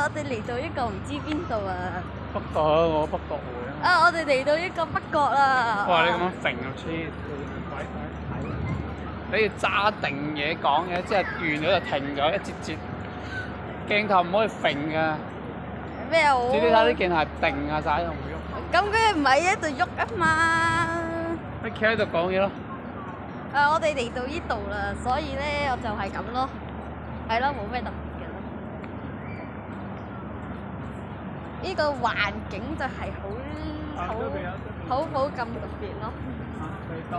我哋嚟到一個唔知邊度啊！北角啊，我北角會啊。啊，我哋嚟到一個北角啦！哇！你咁樣揈啊黐，你要揸定嘢講嘅，即係完咗就停咗一節節。鏡頭唔可以揈㗎。咩啊？你睇啲鏡頭係定啊晒，唔會喐。咁佢唔係喺度喐啊嘛！你企喺度講嘢咯。我哋嚟到呢度啦，所以咧我就係咁咯，係咯，冇咩特別嘅咯。呢個環境就係好冇咁特別咯。嚟到。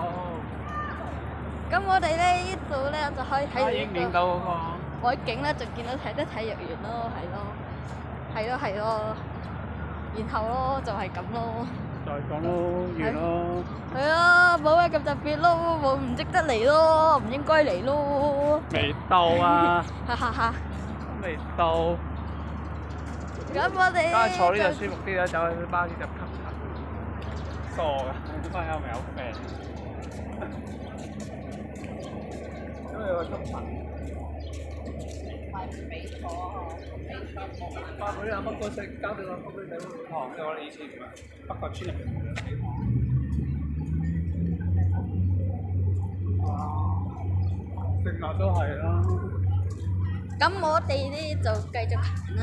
咁我哋咧呢度咧就可以睇影到嗰個海景咧，就見到睇日圓咯，係咯，然後咯就係咁咯。再講咯，完咯。係啊，冇咩咁特別咯，冇唔值得嚟咯，唔應該嚟咯。未到啊！哈哈哈！未到。咁我哋梗係坐呢度舒服啲啦，走去巴士就吸塵。傻㗎，翻有咪有病？因為有個吸塵。佢哋阿乜嗰隻交俾我北區仔會堂，即係我哋以前北角村入邊嘅地方。食物都係啦。咁我哋咧就繼續行啦。